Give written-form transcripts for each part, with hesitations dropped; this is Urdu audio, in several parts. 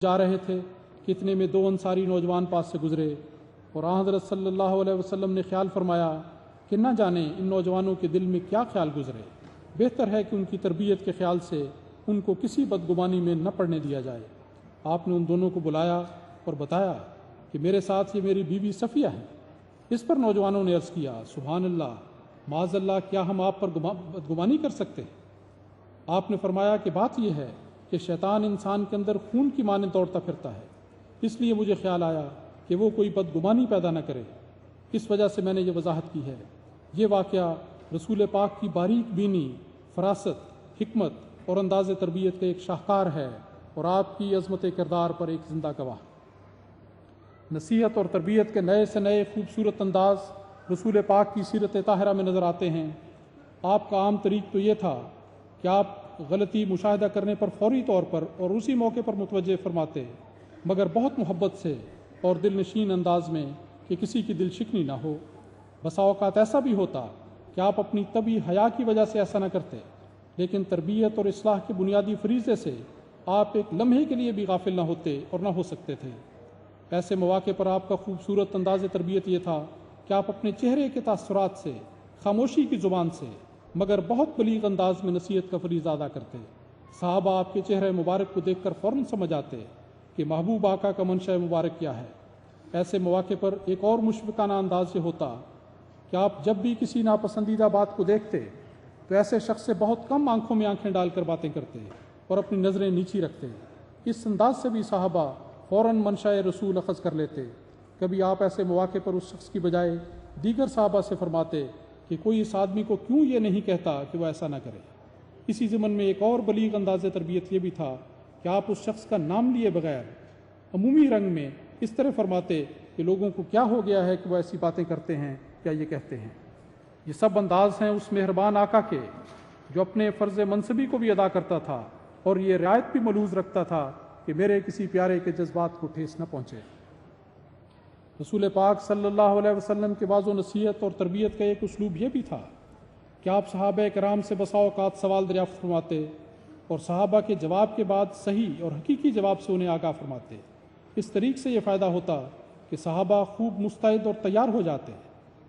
جا رہے تھے کہ اتنے میں 2 انصاری نوجوان پاس سے گزرے اور آن حضرت صلی اللہ علیہ وسلم نے خیال فرمایا کہ نہ جانے ان نوجوانوں کے دل میں کیا خیال گزرے، بہتر ہے کہ ان کی تربیت کے خیال سے ان کو کسی بدگمانی میں نہ پڑنے دیا جائے۔ آپ نے ان دونوں کو بلایا اور بتایا کہ میرے ساتھ یہ میری بیوی صفیہ ہے۔ اس پر نوجوانوں نے عرض کیا سبحان اللہ، معاذ اللہ، کیا ہم آپ پر بدگمانی کر سکتے ہیں؟ آپ نے فرمایا کہ بات یہ ہے کہ شیطان انسان کے اندر خون کی مانند دوڑتا پھرتا ہے، اس لیے مجھے خیال آیا کہ وہ کوئی بدگمانی پیدا نہ کرے، اس وجہ سے میں نے یہ وضاحت کی ہے۔ یہ واقعہ رسول پاک کی باریک بینی، فراست، حکمت اور انداز تربیت کا ایک شاہکار ہے اور آپ کی عظمت کردار پر ایک زندہ گواہ۔ نصیحت اور تربیت کے نئے سے نئے خوبصورت انداز رسول پاک کی سیرت طاہرہ میں نظر آتے ہیں۔ آپ کا عام طریق تو یہ تھا کہ آپ غلطی مشاہدہ کرنے پر فوری طور پر اور اسی موقع پر متوجہ فرماتے، مگر بہت محبت سے اور دل نشین انداز میں کہ کسی کی دل شکنی نہ ہو۔ بسا اوقات ایسا بھی ہوتا کہ آپ اپنی طبعی حیا کی وجہ سے ایسا نہ کرتے، لیکن تربیت اور اصلاح کے بنیادی فریضے سے آپ ایک لمحے کے لیے بھی غافل نہ ہوتے اور نہ ہو سکتے تھے۔ ایسے مواقع پر آپ کا خوبصورت انداز تربیت یہ تھا کہ آپ اپنے چہرے کے تاثرات سے، خاموشی کی زبان سے، مگر بہت بلیغ انداز میں نصیحت کا فریضہ ادا کرتے۔ صحابہ آپ کے چہرے مبارک کو دیکھ کر فوراً سمجھ آتے کہ محبوب آقا کا منشأ مبارک کیا ہے۔ ایسے مواقع پر ایک اور مشفقانہ انداز یہ ہوتا کہ آپ جب بھی کسی ناپسندیدہ بات کو دیکھتے تو ایسے شخص سے بہت کم آنکھوں میں آنکھیں ڈال کر باتیں کرتے اور اپنی نظریں نیچی رکھتے۔ اس انداز سے بھی صحابہ فوراً منشأ رسول اخذ کر لیتے۔ کبھی آپ ایسے مواقع پر اس شخص کی بجائے دیگر صحابہ سے فرماتے کہ کوئی اس آدمی کو کیوں یہ نہیں کہتا کہ وہ ایسا نہ کرے۔ اسی ضمن میں ایک اور بلیغ انداز تربیت یہ بھی تھا کہ آپ اس شخص کا نام لیے بغیر عمومی رنگ میں اس طرح فرماتے کہ لوگوں کو کیا ہو گیا ہے کہ وہ ایسی باتیں کرتے ہیں، کیا یہ کہتے ہیں۔ یہ سب انداز ہیں اس مہربان آقا کے جو اپنے فرض منصبی کو بھی ادا کرتا تھا اور یہ رعایت بھی ملحوظ رکھتا تھا کہ میرے کسی پیارے کے جذبات کو ٹھیس نہ پہنچے۔ رسول پاک صلی اللہ علیہ وسلم کے واضح نصیحت اور تربیت کا ایک اسلوب یہ بھی تھا کہ آپ صحابہ کرام سے بسا اوقات سوال دریافت فرماتے اور صحابہ کے جواب کے بعد صحیح اور حقیقی جواب سے انہیں آگاہ فرماتے۔ اس طریق سے یہ فائدہ ہوتا کہ صحابہ خوب مستعد اور تیار ہو جاتے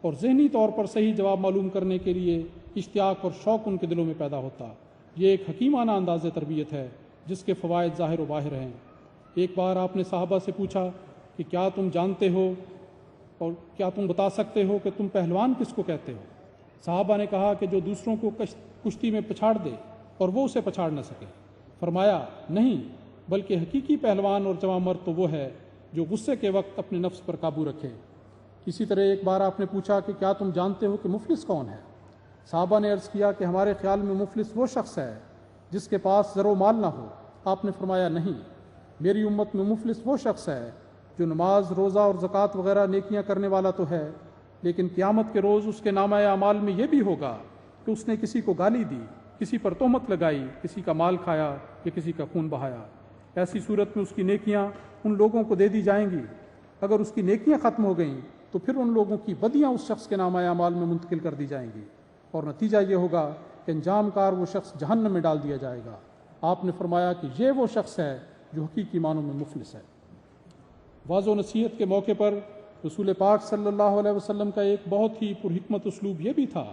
اور ذہنی طور پر صحیح جواب معلوم کرنے کے لیے اشتیاق اور شوق ان کے دلوں میں پیدا ہوتا۔ یہ ایک حکیمانہ انداز تربیت ہے جس کے فوائد ظاہر و باہر ہیں۔ ایک بار آپ نے صحابہ سے پوچھا کہ کیا تم جانتے ہو اور کیا تم بتا سکتے ہو کہ تم پہلوان کس کو کہتے ہو؟ صحابہ نے کہا کہ جو دوسروں کو کشتی میں پچھاڑ دے اور وہ اسے پچھاڑ نہ سکے۔ فرمایا نہیں، بلکہ حقیقی پہلوان اور جواں مرد تو وہ ہے جو غصے کے وقت اپنے نفس پر قابو رکھے۔ اسی طرح ایک بار آپ نے پوچھا کہ کیا تم جانتے ہو کہ مفلس کون ہے؟ صحابہ نے عرض کیا کہ ہمارے خیال میں مفلس وہ شخص ہے جس کے پاس زر و مال نہ ہو۔ آپ نے فرمایا نہیں، میری امت میں مفلس وہ شخص ہے جو نماز، روزہ اور زکوٰۃ وغیرہ نیکیاں کرنے والا تو ہے، لیکن قیامت کے روز اس کے نامہ اعمال میں یہ بھی ہوگا کہ اس نے کسی کو گالی دی، کسی پر تہمت لگائی، کسی کا مال کھایا یا کسی کا خون بہایا۔ ایسی صورت میں اس کی نیکیاں ان لوگوں کو دے دی جائیں گی۔ اگر اس کی نیکیاں ختم ہو گئیں تو پھر ان لوگوں کی بدیاں اس شخص کے نامہ اعمال میں منتقل کر دی جائیں گی اور نتیجہ یہ ہوگا کہ انجام کار وہ شخص جہنم میں ڈال دیا جائے گا۔ آپ نے فرمایا کہ یہ وہ شخص ہے جو حقیقی معنوں میں مفلس ہے۔ واضح و نصیحت کے موقع پر رسول پاک صلی اللہ علیہ وسلم کا ایک بہت ہی پرحکمت اسلوب یہ بھی تھا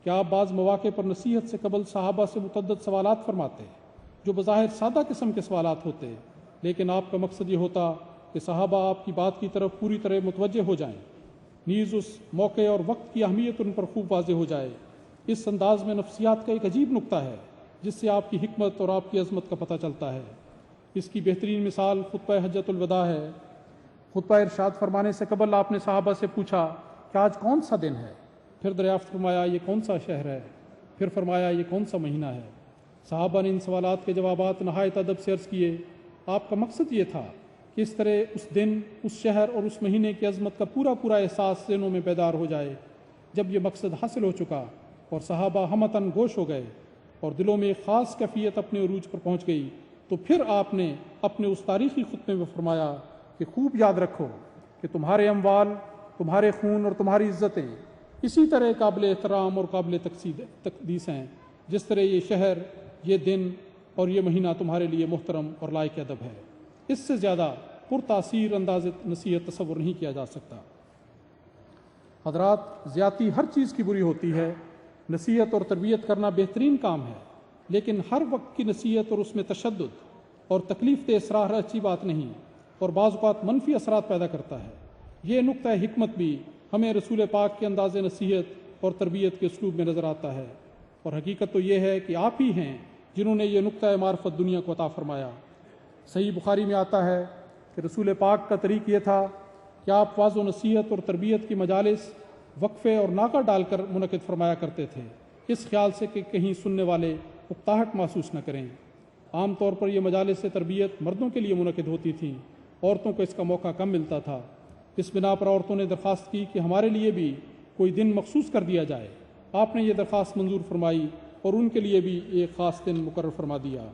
کہ آپ بعض مواقع پر نصیحت سے قبل صحابہ سے متعدد سوالات فرماتے جو بظاہر سادہ قسم کے سوالات ہوتے، لیکن آپ کا مقصد یہ ہوتا کہ صحابہ آپ کی بات کی طرف پوری طرح متوجہ ہو جائیں، نیز اس موقع اور وقت کی اہمیت ان پر خوب واضح ہو جائے۔ اس انداز میں نفسیات کا ایک عجیب نقطہ ہے جس سے آپ کی حکمت اور آپ کی عظمت کا پتہ چلتا ہے۔ اس کی بہترین مثال خطبہ حجۃ الوداع ہے۔ خطبہ ارشاد فرمانے سے قبل آپ نے صحابہ سے پوچھا کہ آج کون سا دن ہے؟ پھر دریافت فرمایا یہ کون سا شہر ہے؟ پھر فرمایا یہ کون سا مہینہ ہے؟ صحابہ نے ان سوالات کے جوابات نہایت ادب سے عرض کیے۔ آپ کا مقصد یہ تھا کہ اس طرح اس دن، اس شہر اور اس مہینے کی عظمت کا پورا احساس ذہنوں میں بیدار ہو جائے۔ جب یہ مقصد حاصل ہو چکا اور صحابہ ہمتاً گوش ہو گئے اور دلوں میں ایک خاص کیفیت اپنے عروج پر پہنچ گئی، تو پھر آپ نے اپنے اس تاریخی خطبے میں فرمایا کہ خوب یاد رکھو کہ تمہارے اموال، تمہارے خون اور تمہاری عزتیں اسی طرح قابل احترام اور قابل تقدیس ہیں جس طرح یہ شہر، یہ دن اور یہ مہینہ تمہارے لیے محترم اور لائق ادب ہے۔ اس سے زیادہ پرتاثیر انداز نصیحت تصور نہیں کیا جا سکتا۔ حضرات، زیادتی ہر چیز کی بری ہوتی ہے۔ نصیحت اور تربیت کرنا بہترین کام ہے، لیکن ہر وقت کی نصیحت اور اس میں تشدد اور تکلیف دہ اصرار اچھی بات نہیں، اور بعض اوقات منفی اثرات پیدا کرتا ہے۔ یہ نقطہ حکمت بھی ہمیں رسول پاک کے انداز نصیحت اور تربیت کے اسلوب میں نظر آتا ہے، اور حقیقت تو یہ ہے کہ آپ ہی ہیں جنہوں نے یہ نقطہ معرفت دنیا کو عطا فرمایا۔ صحیح بخاری میں آتا ہے کہ رسول پاک کا طریق یہ تھا کہ آپ واعظ و نصیحت اور تربیت کی مجالس وقفے اور ناکہ ڈال کر منعقد فرمایا کرتے تھے، اس خیال سے کہ کہیں سننے والے اکتاہٹ محسوس نہ کریں۔ عام طور پر یہ مجالس تربیت مردوں کے لیے منعقد ہوتی تھیں، عورتوں کو اس کا موقع کم ملتا تھا۔ اس بنا پر عورتوں نے درخواست کی کہ ہمارے لیے بھی کوئی دن مخصوص کر دیا جائے۔ آپ نے یہ درخواست منظور فرمائی اور ان کے لیے بھی ایک خاص دن مقرر فرما دیا۔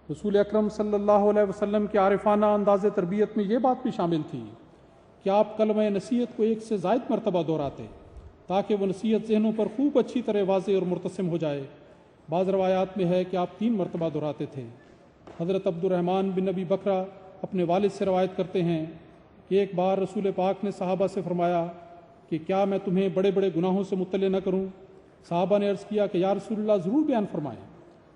رسول اکرم صلی اللہ علیہ وسلم کے عارفانہ انداز تربیت میں یہ بات بھی شامل تھی کہ آپ کلمہ نصیحت کو ایک سے زائد مرتبہ دہراتے تاکہ وہ نصیحت ذہنوں پر خوب اچھی طرح واضح اور مرتسم ہو جائے۔ بعض روایات میں ہے کہ آپ 3 مرتبہ دہراتے تھے۔ حضرت عبد الرحمن بن ابی بکرہ اپنے والد سے روایت کرتے ہیں کہ ایک بار رسول پاک نے صحابہ سے فرمایا کہ کیا میں تمہیں بڑے بڑے گناہوں سے مطلع نہ کروں؟ صحابہ نے عرض کیا کہ یا رسول اللہ ضرور بیان فرمائیں۔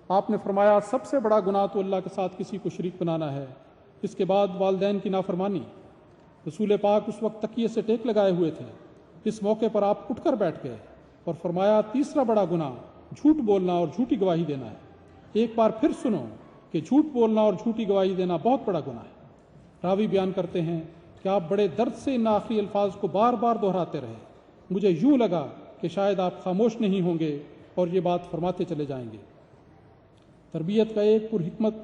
آپ نے فرمایا سب سے بڑا گناہ تو اللہ کے ساتھ کسی کو شریک بنانا ہے، اس کے بعد والدین کی نافرمانی۔ رسول پاک اس وقت تکیے سے ٹیک لگائے ہوئے تھے۔ اس موقع پر آپ اٹھ کر بیٹھ گئے اور فرمایا تیسرا بڑا گناہ جھوٹ بولنا اور جھوٹی گواہی دینا ہے۔ ایک بار پھر سنو کہ جھوٹ بولنا اور جھوٹی گواہی دینا بہت بڑا گناہ ہے۔ راوی بیان کرتے ہیں کہ آپ بڑے درد سے ان آخری الفاظ کو بار بار دہراتے رہے۔ مجھے یوں لگا کہ شاید آپ خاموش نہیں ہوں گے اور یہ بات فرماتے چلے جائیں گے۔ تربیت کا ایک پرحکمت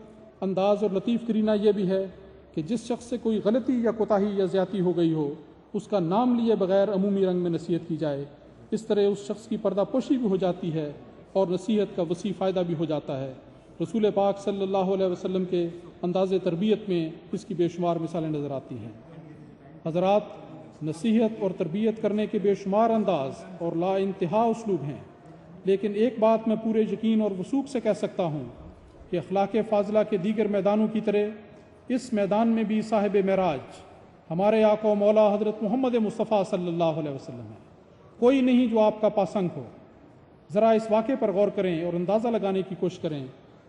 انداز اور لطیف کرینہ یہ بھی ہے کہ جس شخص سے کوئی غلطی یا کوتاہی یا زیادتی ہو گئی ہو اس کا نام لیے بغیر عمومی رنگ میں نصیحت کی جائے۔ اس طرح اس شخص کی پردہ پوشی بھی ہو جاتی ہے اور نصیحت کا وسیع فائدہ بھی ہو جاتا ہے۔ رسول پاک صلی اللہ علیہ وسلم کے انداز تربیت میں اس کی بے شمار مثالیں نظر آتی ہیں۔ حضرات، نصیحت اور تربیت کرنے کے بے شمار انداز اور لا انتہا اسلوب ہیں، لیکن ایک بات میں پورے یقین اور وثوق سے کہہ سکتا ہوں کہ اخلاق فاضلہ کے دیگر میدانوں کی طرح اس میدان میں بھی صاحب معراج ہمارے آقا و مولا حضرت محمد مصطفیٰ صلی اللہ علیہ وسلم ہے۔ کوئی نہیں جو آپ کا پاسنگ ہو۔ ذرا اس واقعے پر غور کریں اور اندازہ لگانے کی کوشش کریں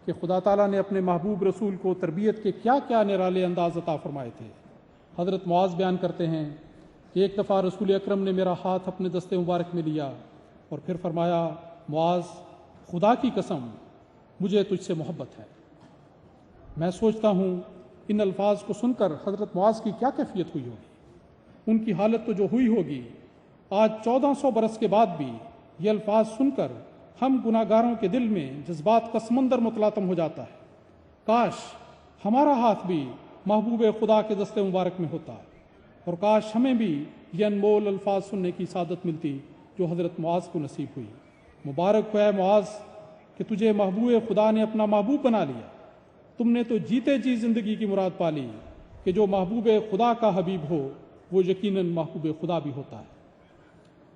کہ خدا تعالیٰ نے اپنے محبوب رسول کو تربیت کے کیا کیا نرالے انداز عطا فرمائے تھے۔ حضرت معاذ بیان کرتے ہیں کہ ایک دفعہ رسول اکرم نے میرا ہاتھ اپنے دستے مبارک میں لیا اور پھر فرمایا، معاذ، خدا کی قسم مجھے تجھ سے محبت ہے۔ میں سوچتا ہوں ان الفاظ کو سن کر حضرت معاذ کی کیا کیفیت ہوئی ہوگی۔ ان کی حالت تو جو ہوئی ہوگی، آج 1400 برس کے بعد بھی یہ الفاظ سن کر ہم گناہ گاروں کے دل میں جذبات کا سمندر متلاطم ہو جاتا ہے۔ کاش ہمارا ہاتھ بھی محبوب خدا کے دستے مبارک میں ہوتا، اور کاش ہمیں بھی یہ انمول الفاظ سننے کی سعادت ملتی جو حضرت معاذ کو نصیب ہوئی۔ مبارک ہے معاذ کہ تجھے محبوب خدا نے اپنا محبوب بنا لیا۔ تم نے تو جیتے جی زندگی کی مراد پا لی کہ جو محبوب خدا کا حبیب ہو وہ یقیناً محبوب خدا بھی ہوتا ہے۔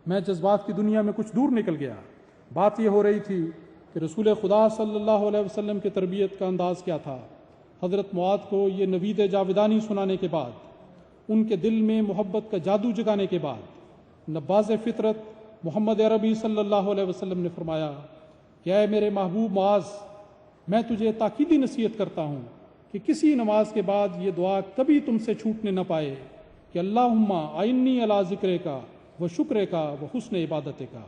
میں جذبات کی دنیا میں کچھ دور نکل گیا۔ بات یہ ہو رہی تھی کہ رسول خدا صلی اللہ علیہ وسلم کی تربیت کا انداز کیا تھا۔ حضرت معاذ کو یہ نوید جاویدانی سنانے کے بعد، ان کے دل میں محبت کا جادو جگانے کے بعد، نباز فطرت محمد عربی صلی اللہ علیہ وسلم نے فرمایا کہ اے میرے محبوب معاذ، میں تجھے تاکیدی نصیحت کرتا ہوں کہ کسی نماز کے بعد یہ دعا کبھی تم سے چھوٹنے نہ پائے کہ اللہم اعنی علی ذکر کا و شکر کا و حسن عبادت کا،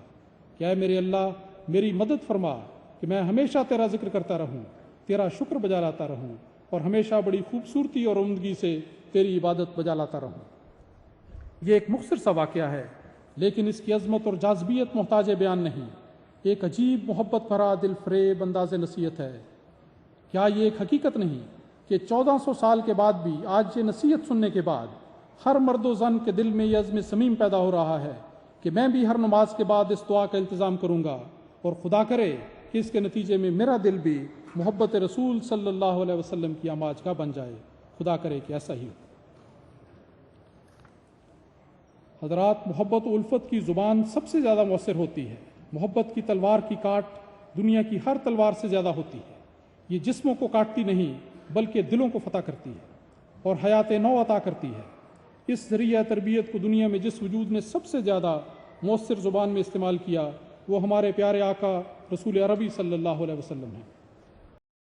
کہ اے میرے اللہ میری مدد فرما کہ میں ہمیشہ تیرا ذکر کرتا رہوں، تیرا شکر بجا لاتا رہوں اور ہمیشہ بڑی خوبصورتی اور عمدگی سے تیری عبادت بجا لاتا رہوں۔ یہ ایک مختصر سا واقعہ ہے، لیکن اس کی عظمت اور جاذبیت محتاج بیان نہیں۔ ایک عجیب محبت بھرا دل فریب انداز نصیحت ہے۔ کیا یہ ایک حقیقت نہیں کہ 1400 سال کے بعد بھی آج یہ نصیحت سننے کے بعد ہر مرد و زن کے دل میں یہ عزم صمیم پیدا ہو رہا ہے کہ میں بھی ہر نماز کے بعد اس دعا کا التزام کروں گا، اور خدا کرے کہ اس کے نتیجے میں میرا دل بھی محبت رسول صلی اللہ علیہ وسلم کی آماج کا بن جائے۔ خدا کرے کہ ایسا ہی ہو۔ حضرات، محبت و الفت کی زبان سب سے زیادہ مؤثر ہوتی ہے۔ محبت کی تلوار کی کاٹ دنیا کی ہر تلوار سے زیادہ ہوتی ہے۔ یہ جسموں کو کاٹتی نہیں بلکہ دلوں کو فتح کرتی ہے اور حیات نو عطا کرتی ہے۔ اس ذریعہ تربیت کو دنیا میں جس وجود نے سب سے زیادہ مؤثر زبان میں استعمال کیا وہ ہمارے پیارے آقا رسول عربی صلی اللہ علیہ وسلم ہیں۔